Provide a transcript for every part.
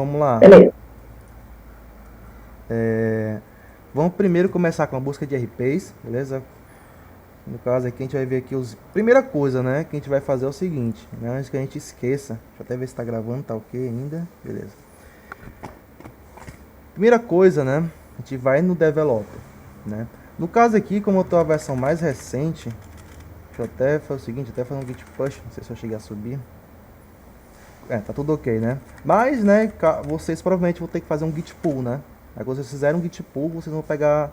vamos lá. Beleza. Vamos primeiro começar com a busca de RPs, beleza? No caso aqui a gente vai ver aqui os... Primeira coisa, né, que a gente vai fazer é o seguinte, né, antes que a gente esqueça. Deixa eu até ver se tá gravando, tá ok ainda. Beleza. Primeira coisa, né, a gente vai no Developer, né. No caso aqui, como eu tô a versão mais recente, deixa eu até fazer o seguinte, até fazer um git push, não sei se eu cheguei a subir. Tá tudo ok, né? Mas, né, vocês provavelmente vão ter que fazer um git pull, né? Aí quando vocês fizerem um git pull, vocês vão pegar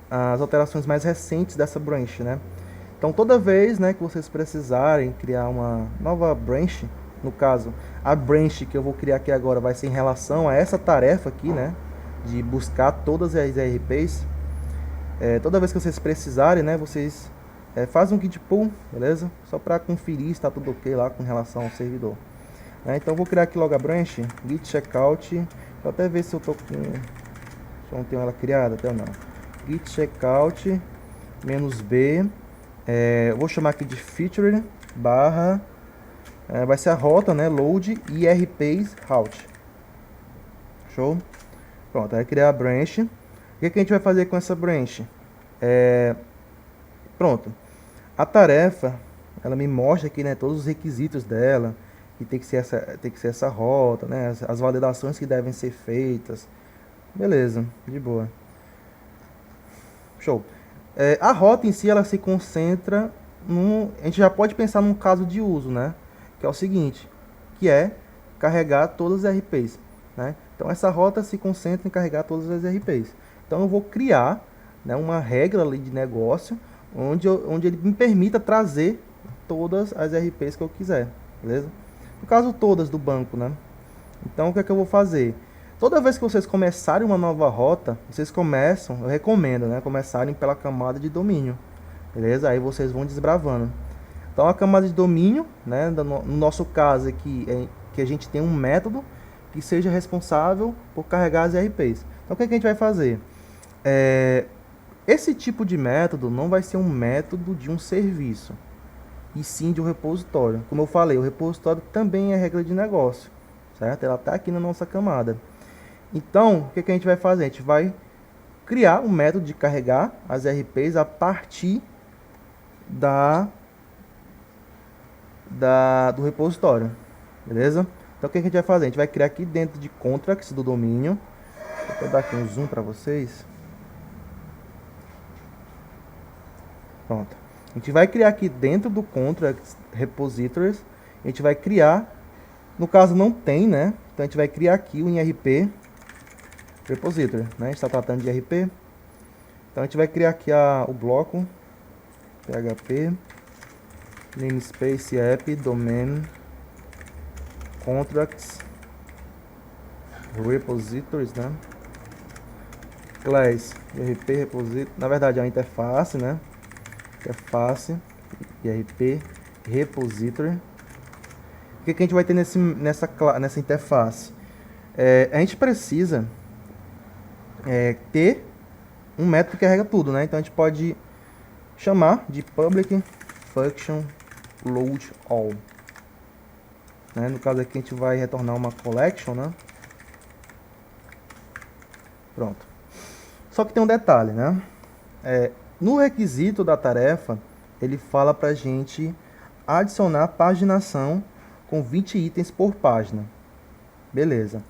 as alterações mais recentes dessa branch, né? Então toda vez, né, que vocês precisarem criar uma nova branch, no caso, a branch que eu vou criar aqui agora vai ser em relação a essa tarefa aqui, né, de buscar todas as RPs. Toda vez que vocês precisarem, né, vocês fazem um git pull, beleza? Só para conferir se está tudo ok lá com relação ao servidor. Então vou criar aqui logo a branch, git checkout. Deixa eu até ver se eu tô com... Se eu não tenho ela criada, até não. Git checkout -b. Eu vou chamar aqui de feature barra... vai ser a rota, né? Load IRPs route. Show? Pronto, vai criar a branch. O que a gente vai fazer com essa branch? Pronto. A tarefa, ela me mostra aqui, né, todos os requisitos dela. E tem que ser essa rota, né? As validações que devem ser feitas. Beleza, de boa. Show. A rota em si, ela se concentra a gente já pode pensar num caso de uso, né? Que é o seguinte, que é carregar todas as RPs, né? Então essa rota se concentra em carregar todas as RPs. Então eu vou criar, né, uma regra ali de negócio onde ele me permita trazer todas as RPs que eu quiser, beleza? No caso todas do banco, né? Então o que é que eu vou fazer? Toda vez que vocês começarem uma nova rota, vocês começam, eu recomendo, né, começarem pela camada de domínio, beleza? Aí vocês vão desbravando. Então a camada de domínio, né, no nosso caso aqui, é que a gente tem um método que seja responsável por carregar as RPs. Então o que é que a gente vai fazer? Esse tipo de método não vai ser um método de um serviço, e sim de um repositório. Como eu falei, o repositório também é regra de negócio, certo? Ela está aqui na nossa camada. Então, o que a gente vai fazer? A gente vai criar um método de carregar as RPs a partir do repositório, beleza? Então, o que a gente vai fazer? A gente vai criar aqui dentro de contracts do domínio. Vou dar aqui um zoom para vocês. Pronto. A gente vai criar aqui dentro do contracts repositories. A gente vai criar, no caso não tem, né? Então a gente vai criar aqui o IRP repository, né? A gente está tratando de RP. Então a gente vai criar aqui o bloco php namespace app domain contracts repositories, né? Class IRP repository, na verdade é a interface, né? Interface IRP repository. O que a gente vai ter nessa interface? A gente precisa ter um método que carrega tudo, né? Então a gente pode chamar de public function load all, né? No caso aqui a gente vai retornar uma collection, né? Pronto. Só que tem um detalhe, né? No requisito da tarefa, ele fala pra gente adicionar paginação com 20 itens por página. Beleza.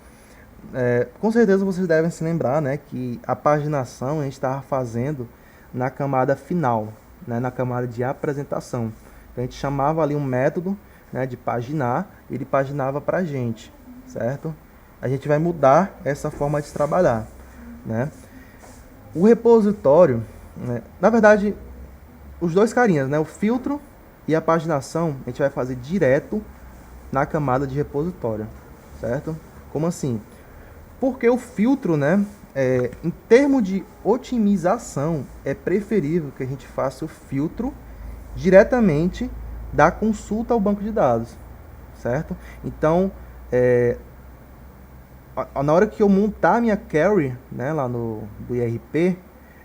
Com certeza vocês devem se lembrar, né, que a paginação a gente estava fazendo na camada final, né, na camada de apresentação. Então, a gente chamava ali um método, né, de paginar, e ele paginava para a gente, certo? A gente vai mudar essa forma de trabalhar, né? O repositório, né, na verdade, os dois carinhas, né, o filtro e a paginação, a gente vai fazer direto na camada de repositório, certo? Como assim? Porque o filtro, né, em termos de otimização, é preferível que a gente faça o filtro diretamente da consulta ao banco de dados, certo? Então, na hora que eu montar a minha query, né, lá do IRP,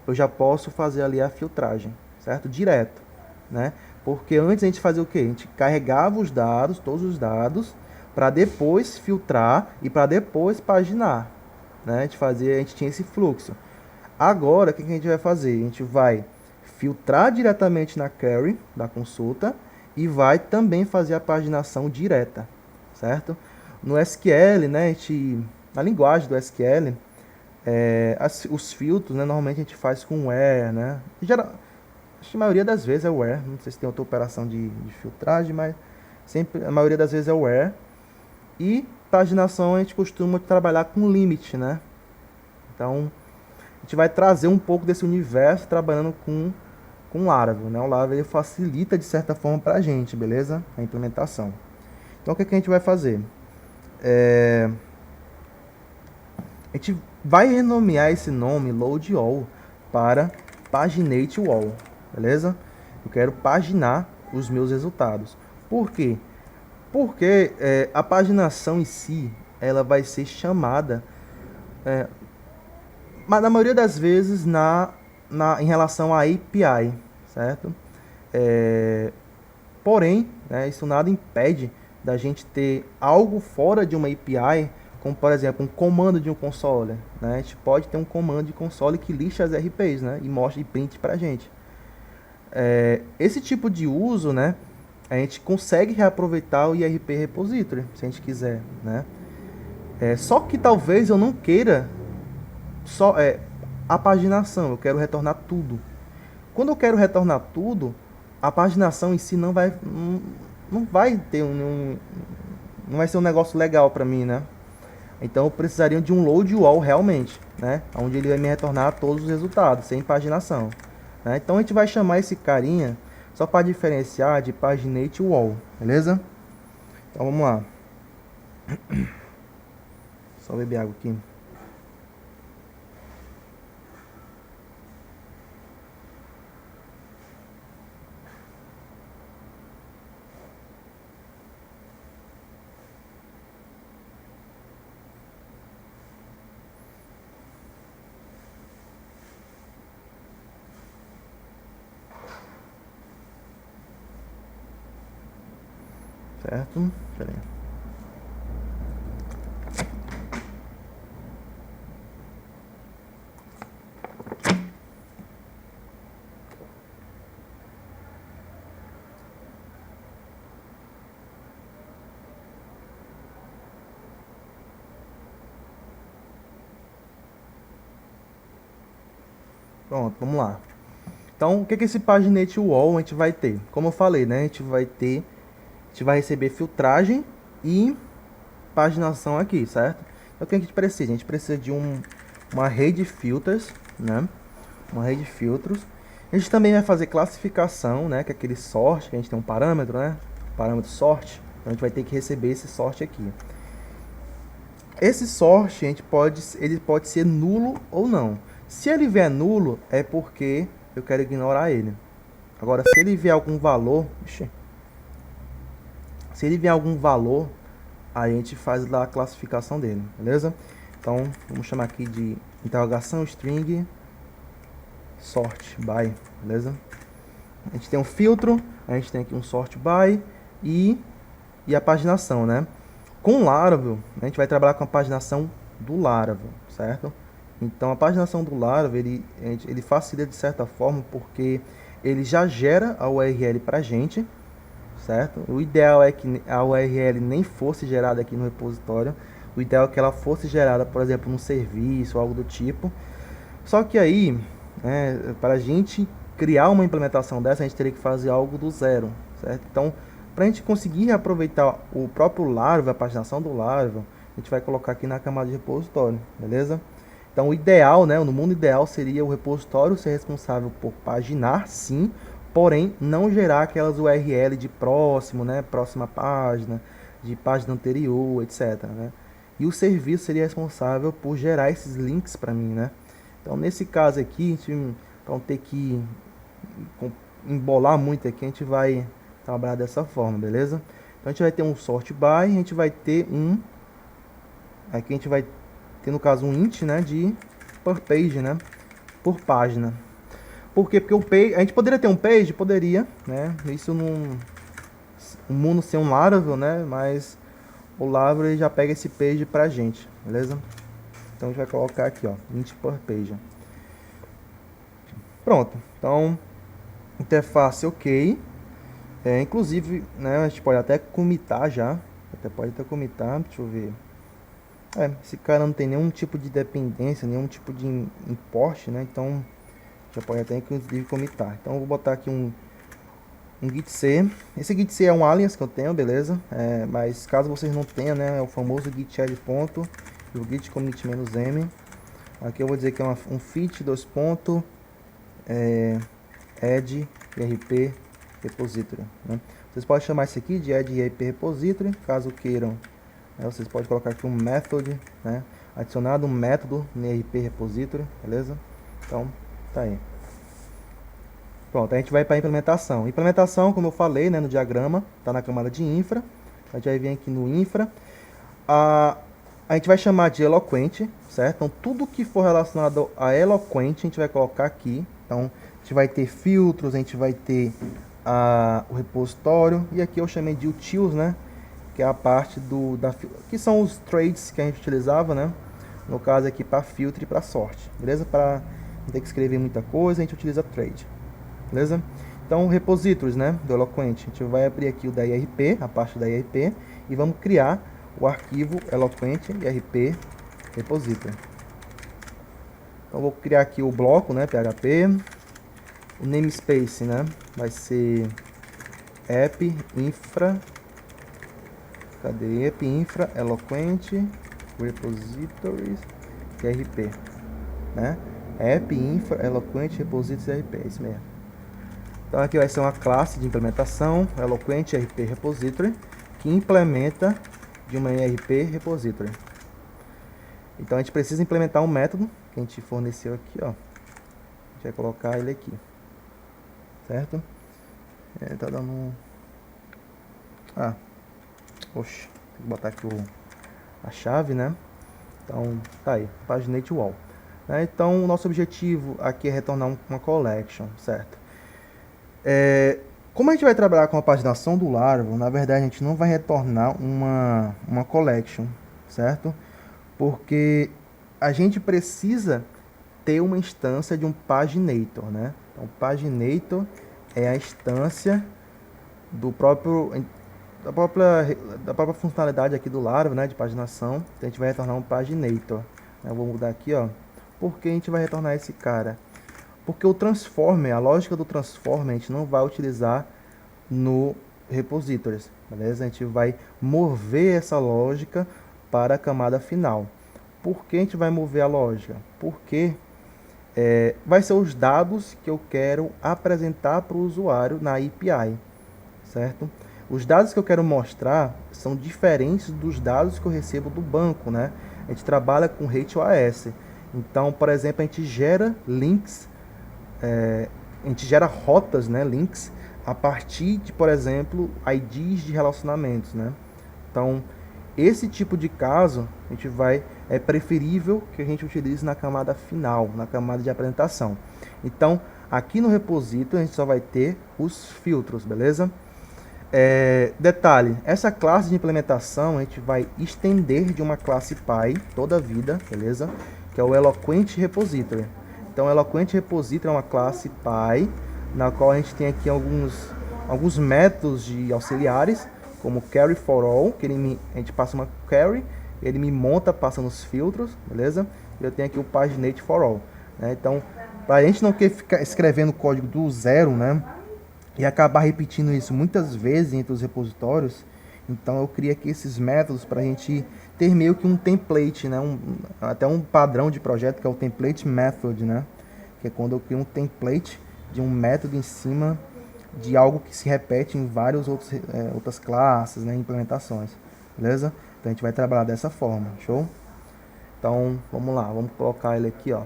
eu já posso fazer ali a filtragem, certo? Direto, né? Porque antes a gente fazia o quê? A gente carregava os dados, todos os dados, para depois filtrar e para depois paginar, né? A gente tinha esse fluxo. Agora, o que a gente vai fazer? A gente vai filtrar diretamente na query da consulta e vai também fazer a paginação direta, certo? No SQL, né, na linguagem do SQL, os filtros, né, normalmente a gente faz com where, né? Acho que a maioria das vezes é where, não sei se tem outra operação de filtragem, mas sempre, a maioria das vezes é where. E paginação a gente costuma trabalhar com limit, né? Então, a gente vai trazer um pouco desse universo trabalhando com Laravel, né? O Laravel ele facilita de certa forma para a gente, beleza? A implementação. Então, o que a gente vai fazer? A gente vai renomear esse nome Load All para Paginate All, beleza? Eu quero paginar os meus resultados. Por quê? Porque a paginação em si, ela vai ser chamada, mas na maioria das vezes, em relação à API, certo? Porém, né, isso nada impede da gente ter algo fora de uma API, como por exemplo um comando de um console, né? A gente pode ter um comando de console que lixa as RPs, né, e mostra e print pra gente. Esse tipo de uso, né, a gente consegue reaproveitar o IRP Repository, se a gente quiser, né? Só que talvez eu não queira só a paginação, eu quero retornar tudo. Quando eu quero retornar tudo, a paginação em si não vai ter não vai ser um negócio legal para mim, né? Então eu precisaria de um load wall realmente, né? Onde ele vai me retornar todos os resultados, sem paginação, né? Então a gente vai chamar esse carinha só para diferenciar de paginate wall, beleza? Então vamos lá. Só beber água aqui. Certo? Pera aí. Pronto, vamos lá. Então, o que é esse paginate wall a gente vai ter? Como eu falei, né? A gente vai receber filtragem e paginação aqui, certo? Então, o que a gente precisa? A gente precisa de uma rede de filters, né? Uma rede de filtros. A gente também vai fazer classificação, né? Que é aquele sort, que a gente tem um parâmetro, né? Parâmetro sort. Então, a gente vai ter que receber esse sort aqui. Esse sort ele pode ser nulo ou não. Se ele vier nulo, é porque eu quero ignorar ele. Agora, se ele vier algum valor, aí a gente faz lá a classificação dele, beleza? Então, vamos chamar aqui de interrogação string sort by, beleza? A gente tem um filtro, a gente tem aqui um sort by e a paginação, né? Com Laravel, a gente vai trabalhar com a paginação do Laravel, certo? Então, a paginação do Laravel, ele facilita de certa forma porque ele já gera a URL para a gente, certo? O ideal é que a URL nem fosse gerada aqui no repositório. O ideal é que ela fosse gerada, por exemplo, num serviço ou algo do tipo. Só que aí, né, para a gente criar uma implementação dessa, a gente teria que fazer algo do zero, certo? Então, para a gente conseguir aproveitar o próprio Laravel, a paginação do Laravel, a gente vai colocar aqui na camada de repositório, beleza? Então, o ideal, né, no mundo ideal, seria o repositório ser responsável por paginar, sim, porém, não gerar aquelas URL de próximo, né, próxima página, de página anterior, etc, né? E o serviço seria responsável por gerar esses links para mim, né? Então, nesse caso aqui, para não ter que embolar muito aqui, a gente vai trabalhar dessa forma, beleza? Então, a gente vai ter um sort by, a gente vai ter aqui a gente vai ter, no caso, um int, né, de per page, né, por página. Por quê? Porque o page, a gente poderia ter um page? Poderia, né, isso não, o mundo ser um Laravel, né, mas o Laravel já pega esse page pra gente, beleza? Então a gente vai colocar aqui, ó, int per page. Pronto, então interface ok. Inclusive, né, a gente pode até commitar já. Pode até commitar, deixa eu ver. Esse cara não tem nenhum tipo de dependência, nenhum tipo de import, né? Então já pode até inclusive commitar. Então eu vou botar aqui um git c. Esse git c é um alias que eu tenho, beleza? Mas caso vocês não tenham, né, é o famoso git add ponto e o git commit "-m". Aqui eu vou dizer que é um fit add irp repository, né? Vocês podem chamar isso aqui de add irp repository, caso queiram, né? Vocês podem colocar aqui um method, né? Adicionado um método no irp repository, beleza? Então, tá aí. Pronto, a gente vai para a implementação. Implementação, como eu falei, né, no diagrama, tá na camada de infra. A gente vai vir aqui no infra. A gente vai chamar de Eloquent, certo? Então, tudo que for relacionado a Eloquent, a gente vai colocar aqui. Então, a gente vai ter filtros, a gente vai ter o repositório. E aqui eu chamei de utils, né? Que é a parte que são os trades que a gente utilizava, né? No caso aqui para filtro e para sorte, beleza? Para não ter que escrever muita coisa, a gente utiliza trade, beleza? Então, repositories, né, do Eloquent, a gente vai abrir aqui o da IRP, a parte da IRP, e vamos criar o arquivo Eloquent IRP repository. Então, vou criar aqui o bloco, né, PHP, o namespace, né, vai ser app infra, cadê? App infra Eloquent repositories IRP, né? App infra Eloquent repositories IRP, é isso mesmo. Então aqui vai ser uma classe de implementação, Eloquent IRP Repository, que implementa de uma IRP Repository. Então a gente precisa implementar um método que a gente forneceu aqui, ó. A gente vai colocar ele aqui, certo? Tá dando um... oxe, tem que botar aqui a chave, né? Então tá aí, paginate wall. Então o nosso objetivo aqui é retornar uma collection, certo? Como a gente vai trabalhar com a paginação do Laravel, na verdade a gente não vai retornar uma collection, certo? Porque a gente precisa ter uma instância de um paginator, né? Então, paginator é a instância da própria funcionalidade aqui do Laravel, né, de paginação. Então, a gente vai retornar um paginator. Eu vou mudar aqui, ó. Por que a gente vai retornar esse cara? Porque o transformer, a lógica do transformer, a gente não vai utilizar no repositories, beleza? A gente vai mover essa lógica para a camada final. Por que a gente vai mover a lógica? Porque vai ser os dados que eu quero apresentar para o usuário na API, certo? Os dados que eu quero mostrar são diferentes dos dados que eu recebo do banco, né? A gente trabalha com RateOS. Então, por exemplo, a gente gera links, a gente gera rotas, né, links, a partir de, por exemplo, IDs de relacionamentos, né? Então, esse tipo de caso, é preferível que a gente utilize na camada final, na camada de apresentação. Então, aqui no repository, a gente só vai ter os filtros, beleza? Detalhe, essa classe de implementação a gente vai estender de uma classe Py toda a vida, beleza? Que é o Eloquent Repository. Então, o Eloquent Repository é uma classe Py, na qual a gente tem aqui alguns métodos de auxiliares, como carry for all, que a gente passa uma query, ele me monta passando os filtros, beleza? E eu tenho aqui o paginate for all, né? Então, para a gente não querer ficar escrevendo código do zero, né? E acabar repetindo isso muitas vezes entre os repositórios, então eu criei aqui esses métodos para a gente ter meio que um template, né? Até um padrão de projeto que é o template method, né? Que é quando eu crio um template de um método em cima de algo que se repete em várias outras classes, né? Implementações, beleza? Então a gente vai trabalhar dessa forma, show? Então vamos lá, vamos colocar ele aqui, ó.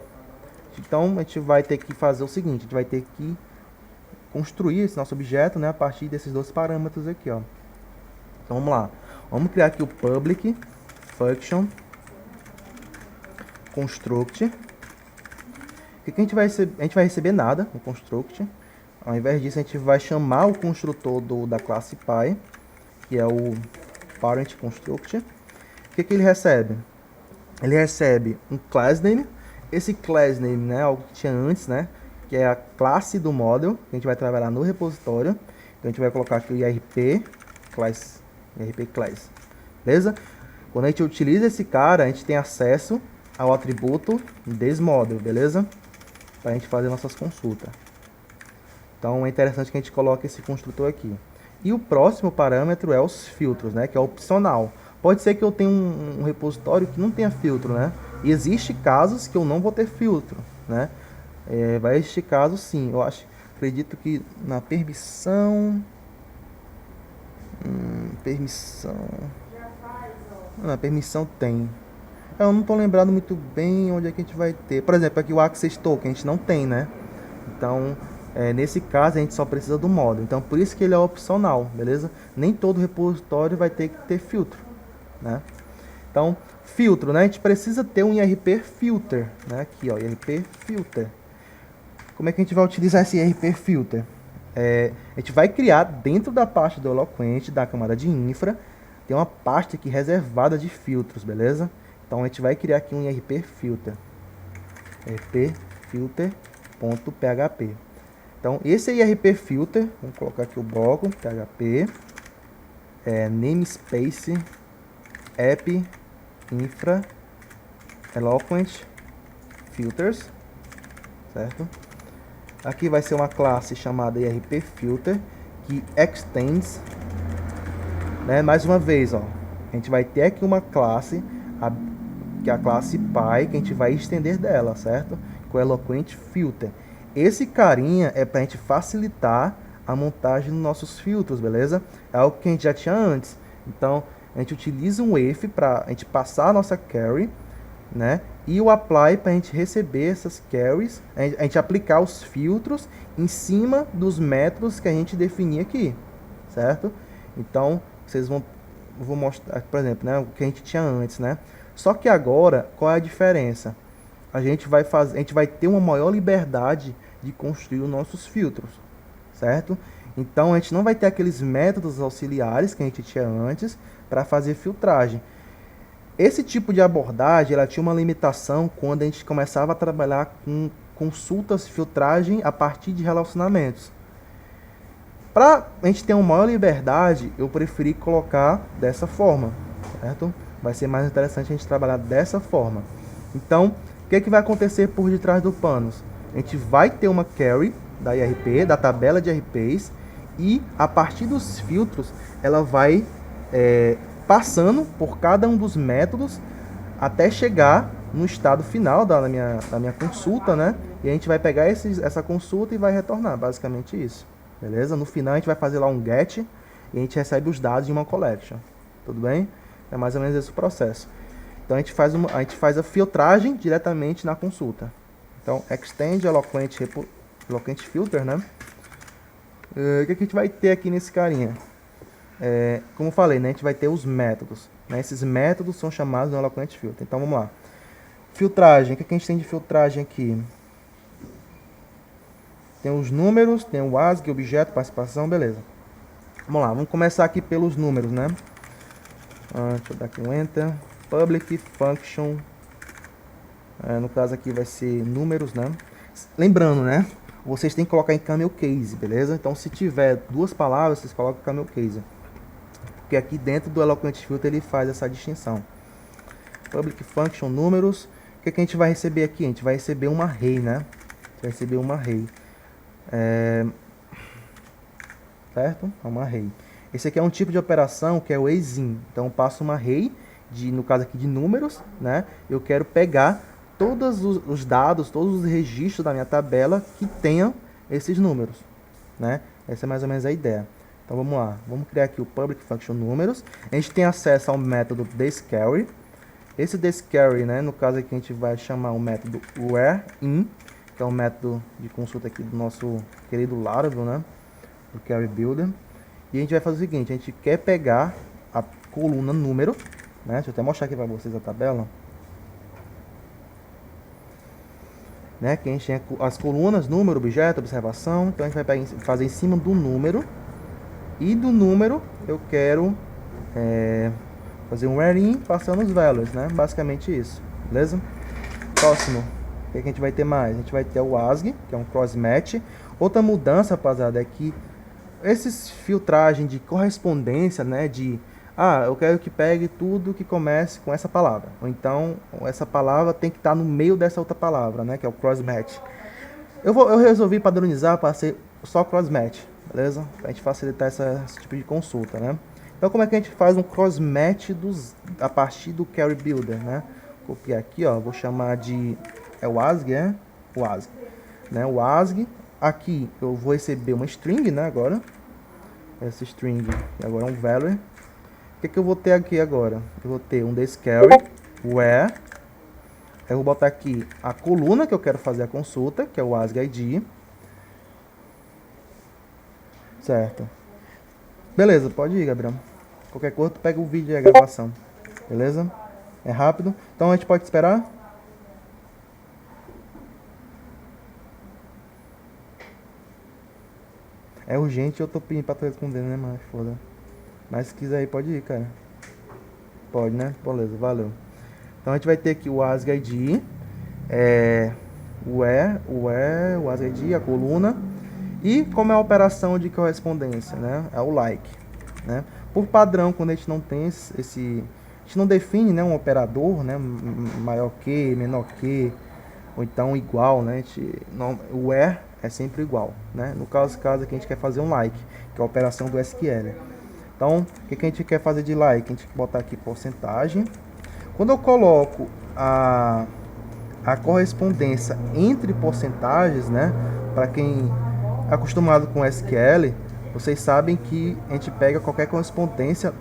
Então a gente vai ter que fazer o seguinte, a gente vai ter que construir esse nosso objeto, né, a partir desses dois parâmetros aqui, ó. Então vamos lá, vamos criar aqui o public function construct. O que a gente vai receber? A gente vai receber nada no construct. Ao invés disso, a gente vai chamar o construtor da classe Py, que é o parent construct. O que ele recebe? Ele recebe um class name. Esse class name, né, algo que tinha antes, né, que é a classe do model, que a gente vai trabalhar no repositório. Então a gente vai colocar aqui o IRP class, beleza? Quando a gente utiliza esse cara, a gente tem acesso ao atributo desModel, beleza? Para a gente fazer nossas consultas. Então é interessante que a gente coloque esse construtor aqui. E o próximo parâmetro é os filtros, né, que é opcional. Pode ser que eu tenha um repositório que não tenha filtro, né? E existe casos que eu não vou ter filtro, né? Vai existir casos sim. Acredito que na permissão... Na permissão tem. Eu não estou lembrado muito bem onde é que a gente vai ter. Por exemplo, aqui o Access Token a gente não tem, né? Então, nesse caso, a gente só precisa do módulo. Então, por isso que ele é opcional, beleza? Nem todo repositório vai ter que ter filtro, né? Então, filtro, né? A gente precisa ter um IRP Filter, né? Aqui, ó, IRP Filter. Como é que a gente vai utilizar esse IRP Filter? A gente vai criar dentro da pasta do Eloquent, da camada de infra, tem uma pasta aqui reservada de filtros, beleza? Então a gente vai criar aqui um IRP Filter. IRP Filter.php. Então esse é IRP Filter, vamos colocar aqui o bloco PHP, namespace, app, infra, Eloquent, filters, certo? Aqui vai ser uma classe chamada IRP Filter, que extends, né? Mais uma vez, ó, a gente vai ter aqui uma classe, que é a classe Py, que a gente vai estender dela, certo? Com o Eloquent Filter. Esse carinha é para a gente facilitar a montagem dos nossos filtros, beleza? É algo que a gente já tinha antes. Então, a gente utiliza um if para a gente passar a nossa query, né? E o apply para a gente receber essas queries, a gente aplicar os filtros em cima dos métodos que a gente definir aqui, certo? Então, vou mostrar, por exemplo, né, o que a gente tinha antes, né? Só que agora, qual é a diferença? A gente vai ter uma maior liberdade de construir os nossos filtros, certo? Então, a gente não vai ter aqueles métodos auxiliares que a gente tinha antes para fazer filtragem. Esse tipo de abordagem, ela tinha uma limitação quando a gente começava a trabalhar com consultas, filtragem a partir de relacionamentos. Para a gente ter uma maior liberdade, eu preferi colocar dessa forma, certo? Vai ser mais interessante a gente trabalhar dessa forma. Então, o que vai acontecer por detrás do panos? A gente vai ter uma query da IRP, da tabela de IRPs, e a partir dos filtros, ela vai passando por cada um dos métodos até chegar no estado final da minha consulta, né? E a gente vai pegar essa consulta e vai retornar, basicamente isso. Beleza? No final a gente vai fazer lá um get e a gente recebe os dados de uma collection. Tudo bem? É mais ou menos esse o processo. Então a gente faz a filtragem diretamente na consulta. Então, extend Eloquent Filter, né? O que a gente vai ter aqui nesse carinha? Como eu falei, né, a gente vai ter os métodos, né? Esses métodos são chamados no Eloquent Filter. Então vamos lá. Filtragem, o que a gente tem de filtragem aqui? Tem os números, tem o ASCII, objeto, participação, beleza. Vamos lá, vamos começar aqui pelos números, né? Deixa eu dar aqui um Enter. Public Function. No caso aqui vai ser números, né? Lembrando, né? Vocês têm que colocar em camel case, beleza? Então se tiver duas palavras, vocês colocam camel case. Porque aqui dentro do Eloquent Filter ele faz essa distinção. Public Function, números. O que a gente vai receber aqui? A gente vai receber uma array, né? A gente vai receber uma array. Certo? É uma array. Esse aqui é um tipo de operação que é o EXIM. Então eu passo uma array, no caso aqui de números, né? Eu quero pegar todos os dados, todos os registros da minha tabela que tenham esses números, né? Essa é mais ou menos a ideia. Então vamos lá, vamos criar aqui o Public Function Números. A gente tem acesso ao método thisQuery. Esse thisQuery, né, no caso aqui a gente vai chamar o método whereIn, que é um método de consulta aqui do nosso querido Laravel, né, do Query Builder. E a gente vai fazer o seguinte, a gente quer pegar a coluna número, né, deixa eu até mostrar aqui para vocês a tabela. Né, que a gente tem as colunas, número, objeto, observação. Então a gente vai fazer em cima do número. E do número eu quero fazer um where in passando os values, né? Basicamente isso, beleza? Próximo, o que a gente vai ter mais? A gente vai ter o ASCII, que é um cross match. Outra mudança, rapaziada, é que esses filtragem de correspondência, né, eu quero que pegue tudo que comece com essa palavra, ou então essa palavra tem que estar no meio dessa outra palavra, né, que é o cross match. Eu resolvi padronizar para ser só cross match, beleza? Para a gente facilitar esse tipo de consulta, né? Então como é que a gente faz um cross match a partir do Query Builder, né? Copiar aqui, ó, vou chamar de o ASCII, o ASCII, né? O ASCII. Aqui eu vou receber uma string, né, agora. Essa string agora é um value. O que eu vou ter aqui agora? Eu vou ter um thisquery, where. Eu vou botar aqui a coluna que eu quero fazer a consulta, que é o ASCII ID. Certo. Beleza, pode ir, Gabriel. Qualquer coisa, tu pega o vídeo e a gravação. Beleza? É rápido. Então a gente pode esperar? É urgente, eu tô pedindo pra tu responder, né, mas foda. Mas se quiser aí, pode ir, cara. Pode, né? Beleza, valeu. Então a gente vai ter aqui o ASCII ID, o ASCII ID, a coluna, e como é a operação de correspondência, né? É o like, né? Por padrão, quando a gente não tem a gente não define, né, um operador, né, maior que, menor que, ou então igual, né? O where é sempre igual, né? No caso aqui a gente quer fazer um like, que é a operação do SQL. Então, o que a gente quer fazer de like? A gente quer botar aqui porcentagem. Quando eu coloco a correspondência entre porcentagens, né? Para quem é acostumado com SQL, vocês sabem que a gente pega qualquer correspondência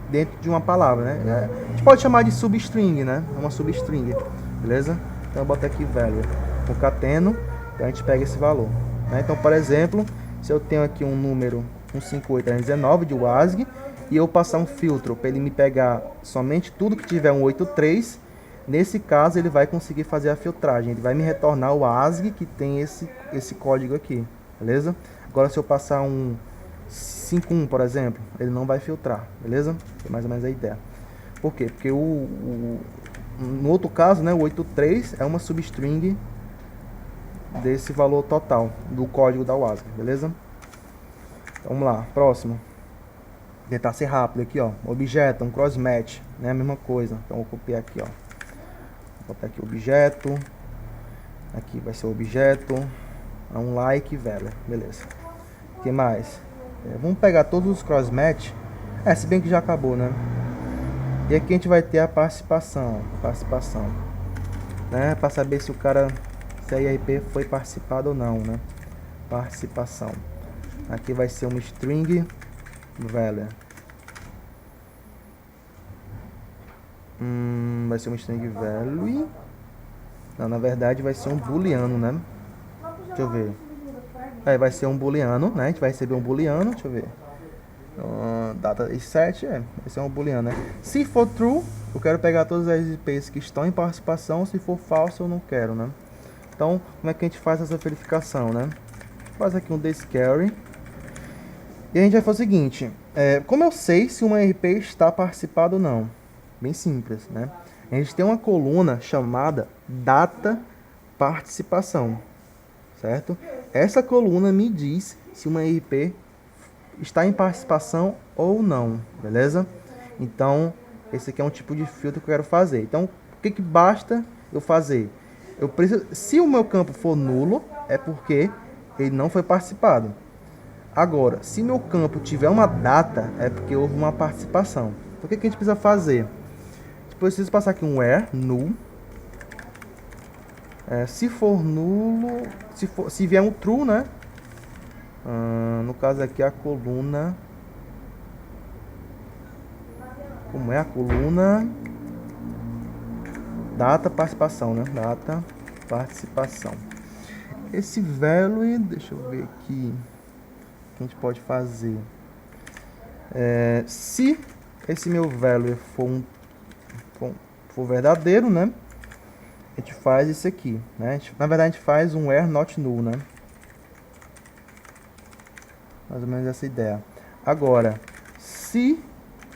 dentro de uma palavra, né? A gente pode chamar de substring, né? É uma substring, beleza? Então eu boto aqui value, concateno, então a gente pega esse valor, né? Então, por exemplo, se eu tenho aqui um número 15819 de WASG e eu passar um filtro para ele me pegar somente tudo que tiver um 83, nesse caso ele vai conseguir fazer a filtragem, ele vai me retornar o ASCII que tem esse código aqui, beleza? Agora se eu passar um 51, por exemplo, ele não vai filtrar, beleza? É mais ou menos a ideia. Por quê? Porque no outro caso, né, o 83 é uma substring desse valor total do código da WASG, beleza? Então, vamos lá, próximo. Tentar ser rápido aqui, ó. Objeto, um cross match, né? A mesma coisa. Então, vou copiar aqui, ó. Vou botar aqui objeto. Aqui vai ser objeto. Um like, velho. Beleza. O que mais? Vamos pegar todos os cross match. Se bem que já acabou, né? E aqui a gente vai ter a participação. Participação. Né? Para saber se o cara, se a IRP foi participado ou não, né? Participação. Aqui vai ser uma string value. Vai ser uma string value. Não, na verdade vai ser um booleano, né? Deixa eu ver. Vai ser um booleano, né? A gente vai receber um booleano, deixa eu ver. Data set, vai ser um booleano, né? Se for true, eu quero pegar todas as IPs que estão em participação. Se for falso, eu não quero, né? Então, como é que a gente faz essa verificação, né? Faz aqui um thisquery. E a gente vai fazer o seguinte, como eu sei se uma RP está participada ou não? Bem simples, né? A gente tem uma coluna chamada data participação, certo? Essa coluna me diz se uma RP está em participação ou não, beleza? Então, esse aqui é um tipo de filtro que eu quero fazer. Então, o que basta eu fazer? Eu preciso, se o meu campo for nulo, é porque ele não foi participado. Agora, se meu campo tiver uma data, é porque houve uma participação. Então, o que a gente precisa fazer? Depois preciso passar aqui um where, null. Se for nulo, se vier um true, né? No caso aqui a coluna. Como é a coluna? Data participação, né? Data participação. Esse value, deixa eu ver aqui. O que a gente pode fazer? Se esse meu value for verdadeiro, né? A gente faz isso aqui, né? Na verdade, a gente faz um where not null, né? Mais ou menos essa ideia. Agora, se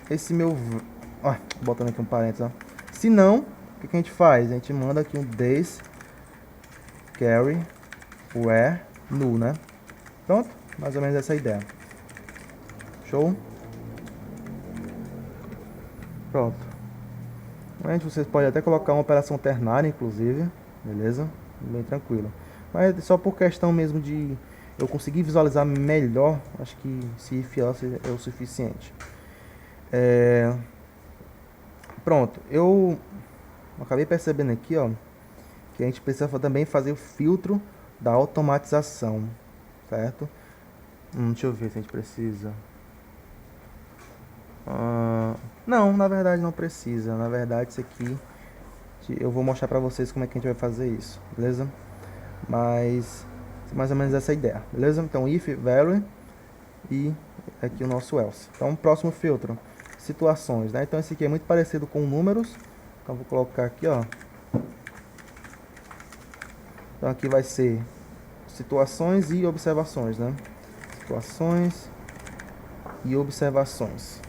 esse meu... Ó, botando aqui um parênteses, ó. Se não, o que a gente faz? A gente manda aqui um this carry where null, né? Pronto, mais ou menos essa é a ideia. Show? Pronto. Vocês podem até colocar uma operação ternária, inclusive, beleza? Bem tranquilo. Mas só por questão mesmo de eu conseguir visualizar melhor, acho que se if else é o suficiente. Pronto, eu acabei percebendo aqui, ó, que a gente precisa também fazer o filtro da automatização, certo? Deixa eu ver se a gente precisa. Não, na verdade não precisa. Na verdade isso aqui eu vou mostrar pra vocês como é que a gente vai fazer isso, beleza? Mas mais ou menos essa é a ideia, beleza? Então if value e aqui o nosso else. Então próximo filtro, situações, né? Então esse aqui é muito parecido com números. Então vou colocar aqui, ó. Então aqui vai ser situações e observações, né? Situações e observações.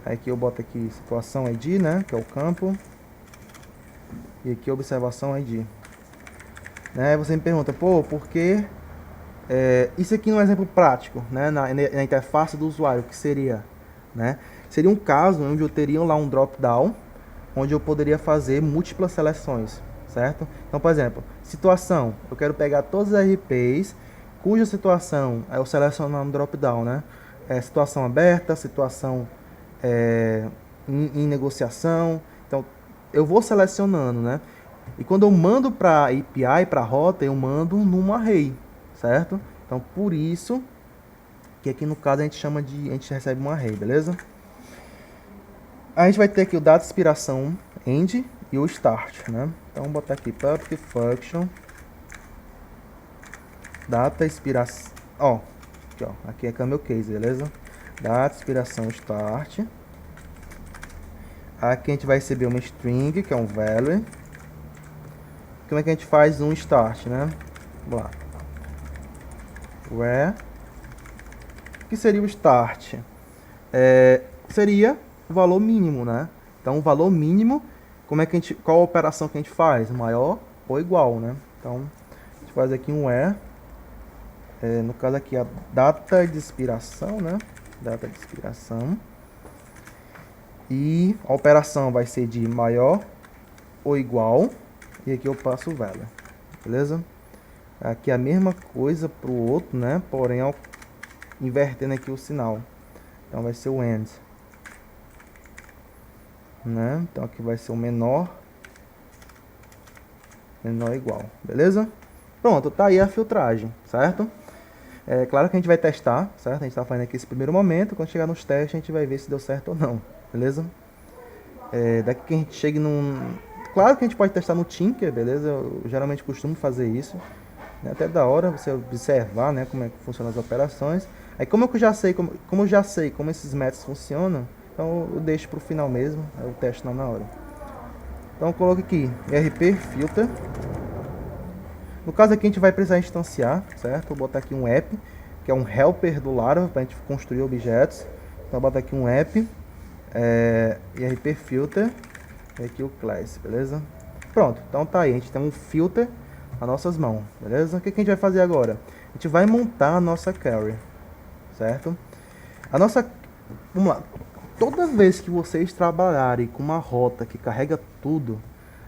Aí aqui eu boto aqui situação ID, né? Que é o campo. E aqui observação ID. Né? Você me pergunta, pô, por que... isso aqui é um exemplo prático, né? Na interface do usuário, o que seria? Né? Seria um caso onde eu teria lá um drop-down, onde eu poderia fazer múltiplas seleções, certo? Então, por exemplo, situação, eu quero pegar todos os RPs, cuja situação eu seleciono no drop-down, né? Situação aberta, situação em negociação. Então, eu vou selecionando, né? E quando eu mando para API, para rota, eu mando num array, certo? Então, por isso que aqui no caso a gente recebe um array, beleza? A gente vai ter aqui o data expiração end e o start, né? Então, vamos botar aqui public function data expiração, ó, aqui é camel case, beleza? Data expiração start. Aqui a gente vai receber uma string, que é um value. Como é que a gente faz um start, né? Vamos lá. Where? O que seria o start? Seria o valor mínimo, né? Então, o valor mínimo, qual a operação que a gente faz? Maior ou igual, né? Então, a gente faz aqui um where. No caso aqui, a data de expiração, né? Data de expiração. E a operação vai ser de maior ou igual. E aqui eu passo o value. Beleza? Aqui a mesma coisa para o outro, né? Porém, invertendo aqui o sinal. Então vai ser o end. Né? Então aqui vai ser o menor ou igual. Beleza? Pronto, tá aí a filtragem, certo? Claro que a gente vai testar, certo? A gente está fazendo aqui esse primeiro momento. Quando chegar nos testes, a gente vai ver se deu certo ou não. Beleza? Daqui que a gente chegue num... Claro que a gente pode testar no Tinker, beleza? Eu geralmente costumo fazer isso. É até da hora você observar, né, como é que funcionam as operações. Aí como eu já sei como esses métodos funcionam, então eu deixo para o final mesmo, eu testo na hora. Então eu coloco aqui RP filter. No caso aqui a gente vai precisar instanciar, certo? Vou botar aqui um app, que é um helper do Laravel para a gente construir objetos. Então eu boto aqui um app, RP filter, e aqui o class, beleza? Pronto, então tá aí, a gente tem um filter nas nossas mãos, beleza? O que a gente vai fazer agora? A gente vai montar a nossa query, certo? Vamos lá, toda vez que vocês trabalharem com uma rota que carrega tudo,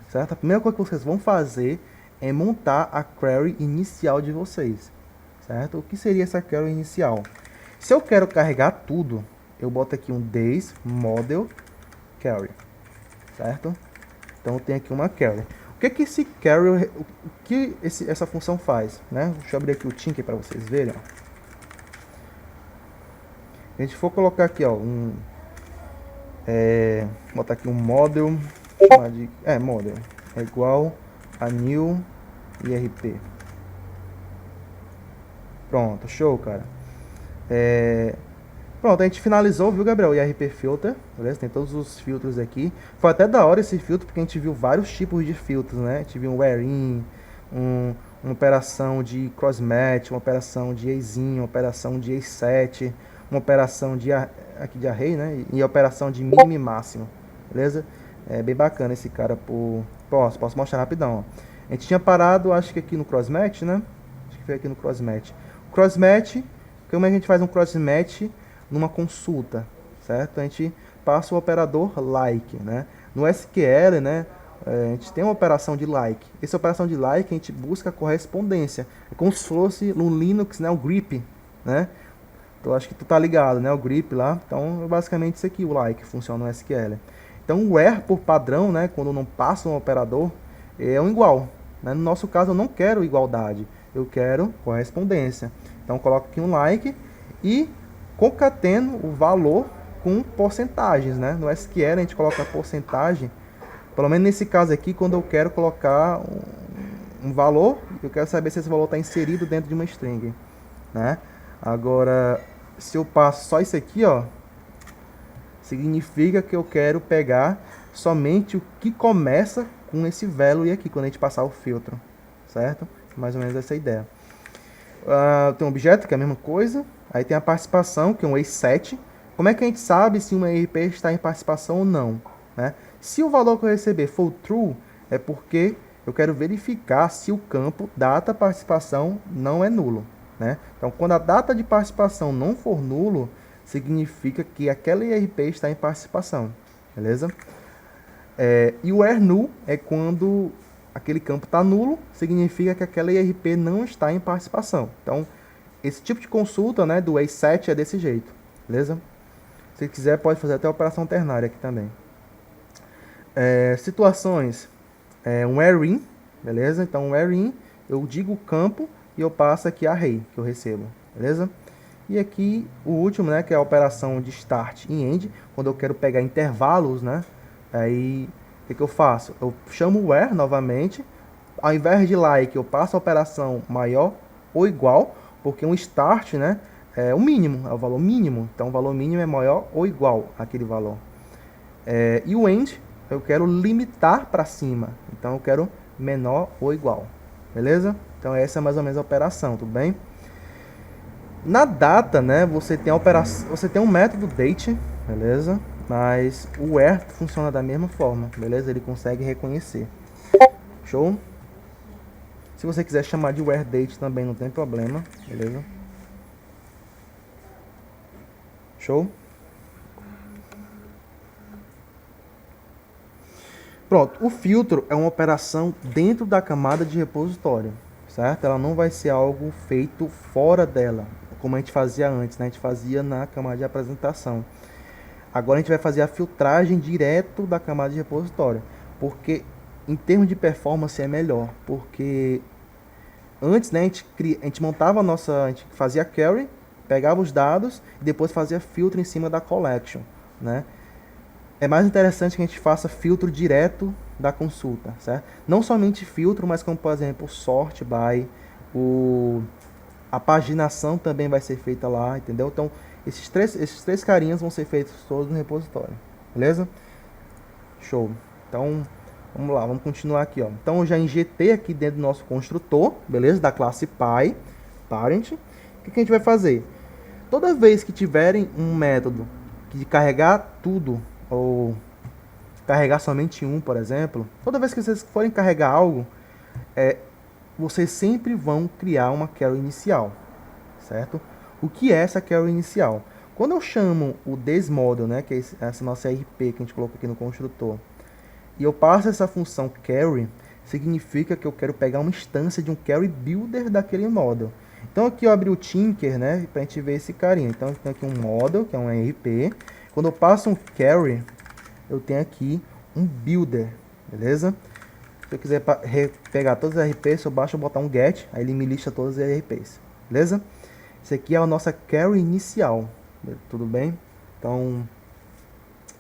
certo? A primeira coisa que vocês vão fazer é montar a query inicial de vocês, certo? O que seria essa query inicial? Se eu quero carregar tudo, eu boto aqui um this model query, certo? Então eu tenho aqui uma query. O que esse query, essa função faz, né? Deixa eu abrir aqui o Tinker para vocês verem, ó. A gente for colocar aqui, ó, botar aqui um model, model é igual a new IRP. Pronto, show, cara. Pronto, a gente finalizou, viu, Gabriel? O IRP filter, beleza? Tem todos os filtros aqui. Foi até da hora esse filtro, porque a gente viu vários tipos de filtros, né? A gente viu um where-in, uma operação de cross-match, uma operação de ex-in, uma operação de ex-set, uma operação aqui de array, né? E operação de mínimo e máximo, beleza? É bem bacana esse cara por... Posso mostrar rapidão, ó. A gente tinha parado, acho que aqui no crossmatch, né? Acho que foi aqui no crossmatch. Crossmatch, como é que a gente faz um crossmatch numa consulta, certo? A gente passa o operador like, né? No SQL, né? A gente tem uma operação de like. Essa operação de like a gente busca a correspondência. É como se fosse no Linux, né? O grep, né? Então acho que tu tá ligado, né? O grep lá. Então é basicamente isso aqui, o like, funciona no SQL. Então o where por padrão, né? Quando não passa um operador, é um igual. Né? No nosso caso eu não quero igualdade, eu quero correspondência. Então coloco aqui um like e concateno o valor com porcentagens, né? No SQL a gente coloca a porcentagem. Pelo menos nesse caso aqui, quando eu quero colocar um valor, eu quero saber se esse valor está inserido dentro de uma string, né? Agora, se eu passo só isso aqui, ó, significa que eu quero pegar somente o que começa com esse value aqui, quando a gente passar o filtro, certo? Mais ou menos essa ideia. Tem um objeto, que é a mesma coisa. Aí tem a participação, que é um aset. Como é que a gente sabe se uma ERP está em participação ou não, né? Se o valor que eu receber for true, é porque eu quero verificar se o campo data participação não é nulo, né? Então, quando a data de participação não for nulo, significa que aquela ERP está em participação, beleza? E o where null é quando aquele campo está nulo, significa que aquela ERP não está em participação. Então, esse tipo de consulta, né, do aset é desse jeito, beleza? Se quiser, pode fazer até a operação ternária aqui também. Situações, um where-in, beleza? Então, where-in, eu digo o campo e eu passo aqui a array que eu recebo, beleza? E aqui o último, né, que é a operação de start e end, quando eu quero pegar intervalos, né? Aí, o que eu faço? Eu chamo o where novamente, ao invés de like, eu passo a operação maior ou igual, porque um start, né, é o mínimo, é o valor mínimo. Então, o valor mínimo é maior ou igual àquele valor. E o end, eu quero limitar para cima. Então, eu quero menor ou igual. Beleza? Então, essa é mais ou menos a operação, tudo bem? Na data, né, você tem a operação, você tem um método date, beleza? Mas o where funciona da mesma forma, beleza? Ele consegue reconhecer. Show? Se você quiser chamar de where date também não tem problema, beleza? Show? Pronto, o filtro é uma operação dentro da camada de repositório, certo? Ela não vai ser algo feito fora dela, como a gente fazia antes, né? A gente fazia na camada de apresentação. Agora a gente vai fazer a filtragem direto da camada de repositório, porque em termos de performance é melhor, porque antes, né, a gente montava a gente fazia query, pegava os dados e depois fazia filtro em cima da collection, né? É mais interessante que a gente faça filtro direto da consulta, certo? Não somente filtro, mas como, por exemplo, sort by, a paginação também vai ser feita lá, entendeu? Então, esses três carinhas vão ser feitos todos no repositório, beleza? Show. Então, vamos lá, vamos continuar aqui, ó. Então, eu já injetei aqui dentro do nosso construtor, beleza? Da classe parent. O que a gente vai fazer? Toda vez que tiverem um método de carregar tudo, ou carregar somente um, por exemplo, toda vez que vocês forem carregar algo, vocês sempre vão criar uma carry inicial, certo? O que é essa carry inicial? Quando eu chamo o desmodel, né, que é essa nossa RP que a gente colocou aqui no construtor, e eu passo essa função carry, significa que eu quero pegar uma instância de um carry builder daquele model. Então aqui eu abri o Tinker, né, pra gente ver esse carinha. Então tem aqui um model, que é um RP. Quando eu passo um carry, eu tenho aqui um builder, beleza? Se eu quiser pegar todos os RPs, eu baixo e botar um get, aí ele me lista todos os RPs, beleza? Esse aqui é a nossa carry inicial, tudo bem? Então,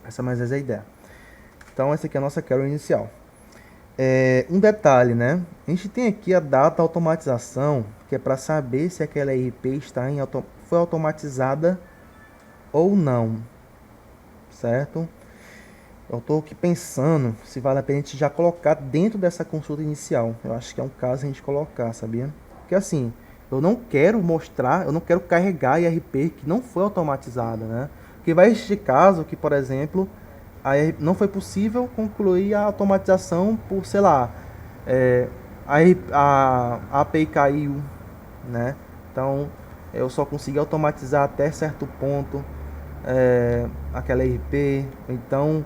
essa é mais ou menos a ideia. Então, essa aqui é a nossa carry inicial. Um detalhe, né? A gente tem aqui a data automatização, que é para saber se aquela RP foi automatizada ou não, certo? Eu estou aqui pensando se vale a pena a gente já colocar dentro dessa consulta inicial. Eu acho que é um caso a gente colocar, sabia? Porque assim, Eu não quero mostrar, eu não quero carregar IRP que não foi automatizada, né? Porque vai existir caso que, por exemplo, não foi possível concluir a automatização por, sei lá, é, a API caiu, né? Então, eu só consegui automatizar até certo ponto aquela IRP. Então,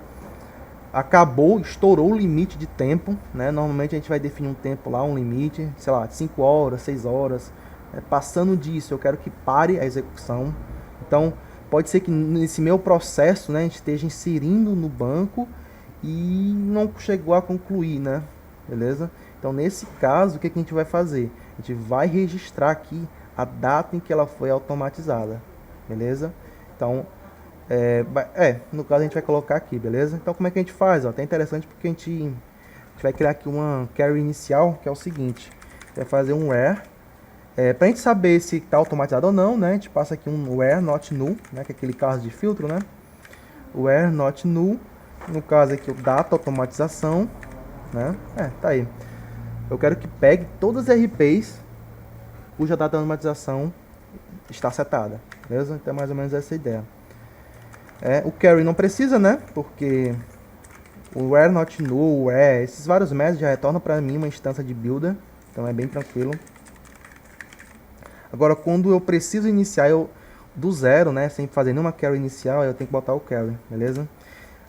acabou, estourou o limite de tempo, né? Normalmente a gente vai definir um tempo lá, um limite, sei lá, de 5 horas, 6 horas. Passando disso, eu quero que pare a execução. Então, pode ser que nesse meu processo, né, a gente esteja inserindo no banco e não chegou a concluir, né? Beleza? Então, nesse caso, o que a gente vai fazer? A gente vai registrar aqui a data em que ela foi automatizada, beleza? Então, no caso a gente vai colocar aqui, beleza? Então, como é que a gente faz? Ó, até interessante porque a gente vai criar aqui uma carry inicial, que é o seguinte. Vai fazer um where. Pra gente saber se está automatizado ou não, né? A gente passa aqui um where not null, né? Que é aquele caso de filtro, né? Where not null. No caso aqui, o data automatização, né? Tá aí. Eu quero que pegue todas as RPs cuja data de automatização está setada, beleza? Então é mais ou menos essa a ideia. O carry não precisa, né? Porque o where not null, where, esses vários métodos já retornam para mim uma instância de builder, então é bem tranquilo. Agora, quando eu preciso iniciar do zero, né, sem fazer nenhuma carry inicial, eu tenho que botar o carry, beleza?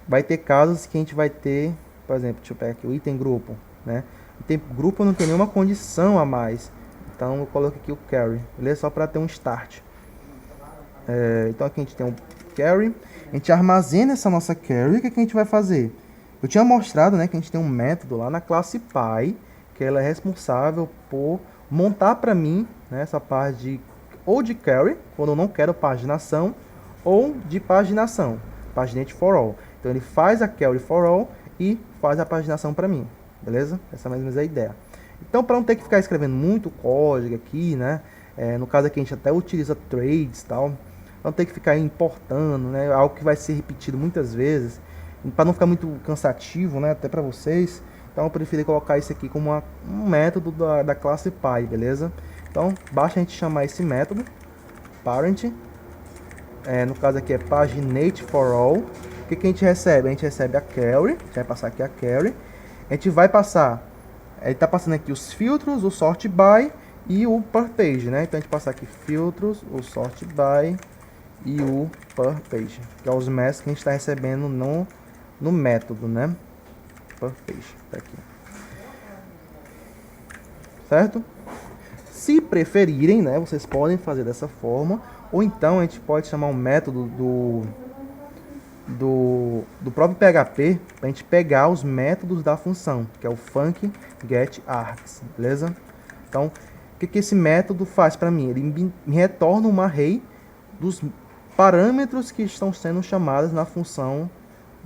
Vai ter casos que a gente vai ter, por exemplo, deixa eu pegar aqui o item grupo, né? Item grupo não tem nenhuma condição a mais, então eu coloco aqui o carry, beleza? Só para ter um start. Então aqui a gente tem um carry, a gente armazena essa nossa carry, o que a gente vai fazer? Eu tinha mostrado, né, que a gente tem um método lá na classe Py, que ela é responsável por montar para mim, né, essa parte ou de carry, quando eu não quero paginação, ou de paginação, paginate for all. Então ele faz a carry for all e faz a paginação para mim, beleza? Essa é mais ou menos a ideia. Então, para não ter que ficar escrevendo muito código aqui, né, no caso aqui a gente até utiliza trades e tal, não ter que ficar importando, né, algo que vai ser repetido muitas vezes, para não ficar muito cansativo, né, até para vocês. Então eu preferi colocar isso aqui como um método da classe Py, beleza? Então basta a gente chamar esse método, parent, no caso aqui é paginate for all. O que a gente recebe? A gente recebe a carry, a gente vai passar aqui a carry, a gente vai passar, ele está passando aqui os filtros, o sort by e o per page, né? Então a gente passa aqui filtros, o sort by e o per page, que é os métodos que a gente está recebendo no método, né? Per page, tá aqui. Certo? Se preferirem, né, vocês podem fazer dessa forma, ou então a gente pode chamar um método do próprio PHP para a gente pegar os métodos da função, que é o func get args, beleza? Então, o que esse método faz para mim? Ele me retorna uma array dos parâmetros que estão sendo chamados na função,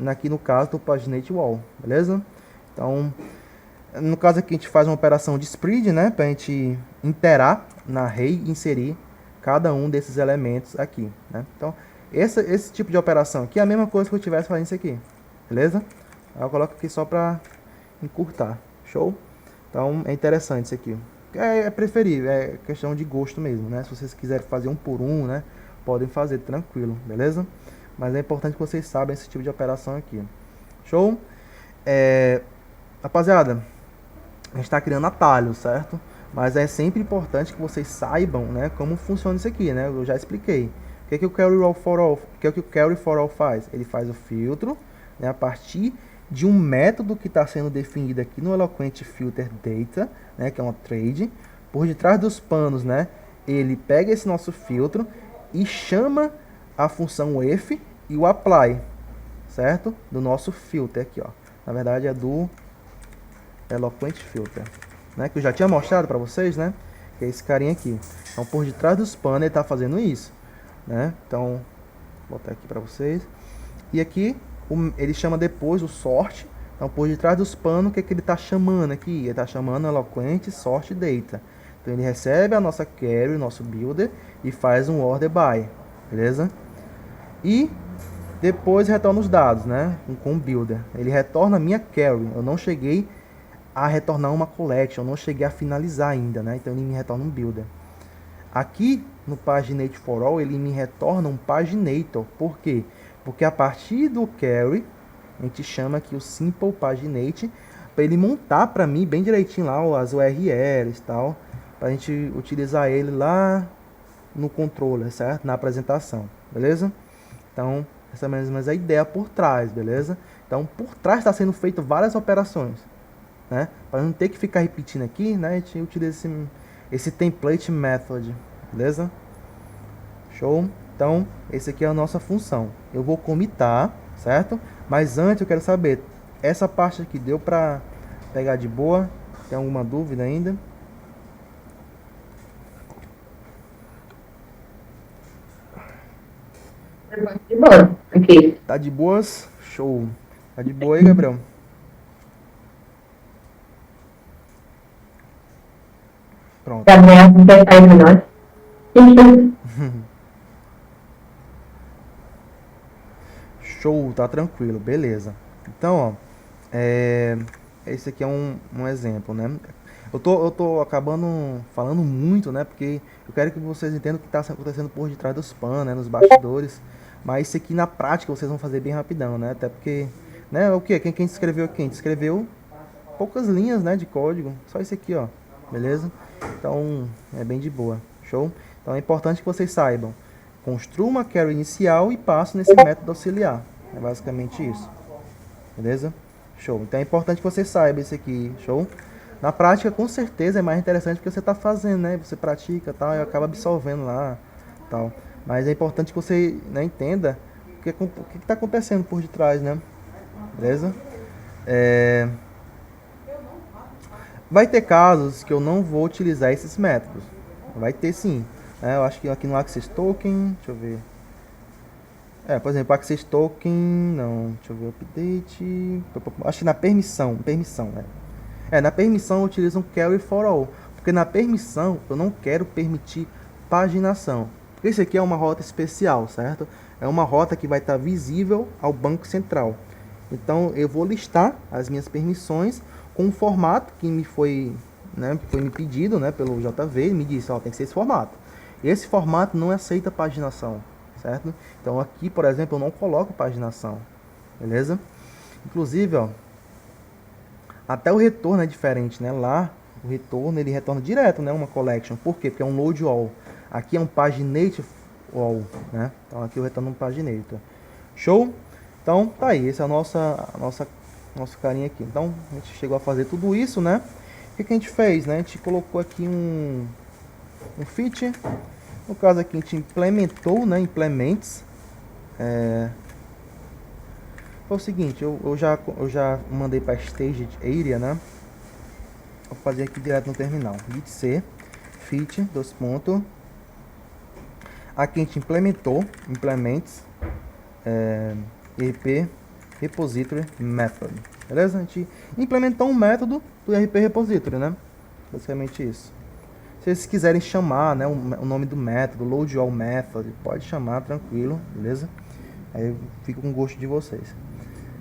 aqui no caso do paginate wall, beleza? Então, no caso aqui a gente faz uma operação de spread, né, para a gente interar na array e inserir cada um desses elementos aqui, né? Então, esse tipo de operação aqui é a mesma coisa que eu estivesse fazendo isso aqui, beleza? Eu coloco aqui só para encurtar, show? Então, é interessante isso aqui. É preferível, é questão de gosto mesmo, né? Se vocês quiserem fazer um por um, né, podem fazer tranquilo, beleza? Mas é importante que vocês saibam esse tipo de operação aqui. Show? Rapaziada, a gente está criando atalhos, certo? Mas é sempre importante que vocês saibam, né, como funciona isso aqui, né? Eu já expliquei. O que o carry for all, o carry for all faz? Ele faz o filtro, né, a partir de um método que está sendo definido aqui no Eloquent Filter Data, né, que é uma trade. Por detrás dos panos, né, ele pega esse nosso filtro e chama a função if e o apply, certo? Do nosso filter aqui, ó. Na verdade é do Eloquent Filter, né, que eu já tinha mostrado para vocês, né, que é esse carinha aqui. Então, por detrás dos panos ele está fazendo isso, né? Então, vou botar aqui para vocês. E aqui ele chama depois o sort. Então, por detrás dos panos, o que ele está chamando aqui? Ele está chamando Eloquent Sort Data. Então, ele recebe a nossa carry, o nosso builder, e faz um order by, beleza? E depois retorna os dados, né, com o builder. Ele retorna a minha carry. Eu não cheguei a retornar uma collection, eu não cheguei a finalizar ainda, né? Então ele me retorna um builder. Aqui no paginate for all, ele me retorna um paginator. Por quê? Porque a partir do query, a gente chama aqui o simple paginate, para ele montar para mim bem direitinho lá as URLs e tal, para a gente utilizar ele lá no controller, certo? Na apresentação, beleza? Então, essa é mais ou menos a ideia por trás, beleza? Então, por trás está sendo feito várias operações, né? Para não ter que ficar repetindo aqui, né? A gente utiliza esse template method, beleza? Show? Então, esse aqui é a nossa função. Eu vou comitar, certo? Mas antes eu quero saber, essa parte aqui deu para pegar de boa? Tem alguma dúvida ainda? De boa, aqui. Tá de boas? Show. Tá de boa aí, Gabriel? Pronto. Gabriel, você faz menor. Show, tá tranquilo, beleza. Então, ó, esse aqui é um exemplo, né? Eu tô acabando falando muito, né? Porque eu quero que vocês entendam o que está acontecendo por detrás dos panos, né? Nos bastidores. Mas isso aqui na prática vocês vão fazer bem rapidão, né? Até porque, né? O que? Quem escreveu aqui? Quem escreveu poucas linhas, né? De código. Só isso aqui, ó. Beleza? Então, é bem de boa. Show? Então é importante que vocês saibam. Construa uma query inicial e passe nesse método auxiliar. É basicamente isso. Beleza? Show. Então é importante que você saiba isso aqui. Show? Na prática, com certeza, é mais interessante porque você está fazendo, né? Você pratica tal, e acaba absorvendo lá tal. Mas é importante que você, né, entenda o que está acontecendo por detrás, né? Beleza? Vai ter casos que eu não vou utilizar esses métodos. Vai ter sim. Eu acho que aqui no Access Token, deixa eu ver. Por exemplo, Access Token, não, deixa eu ver, update. Acho que na permissão, né? Na permissão eu utilizo um carry for all, porque na permissão eu não quero permitir paginação. Porque isso aqui é uma rota especial, certo? É uma rota que vai estar visível ao Banco Central. Então eu vou listar as minhas permissões com um formato que me foi, né, foi me pedido, né, pelo JV, ele me disse, ó, tem que ser esse formato. Esse formato não aceita paginação, certo? Então aqui, por exemplo, eu não coloco paginação, beleza? Inclusive, ó, até o retorno é diferente, né? Lá, o retorno, ele retorna direto, né? Uma collection. Por quê? Porque é um load all. Aqui é um paginate all, né? Então aqui eu retorno um paginate. Show? Então, tá aí. Esse é a nosso carinha aqui. Então, a gente chegou a fazer tudo isso, né? O que a gente fez, né? A gente colocou aqui um feature. No caso aqui, a gente implementou, né? Implements. Foi o seguinte, eu já mandei para Staged Area, né? Vou fazer aqui direto no terminal. Git C, fit, dois pontos. Aqui a gente implementou, implements, RP Repository Method. Beleza? A gente implementou um método do RP Repository, né? Basicamente isso. Se vocês quiserem chamar, né, o nome do método, load all method, pode chamar tranquilo, beleza? Aí eu fico com gosto de vocês.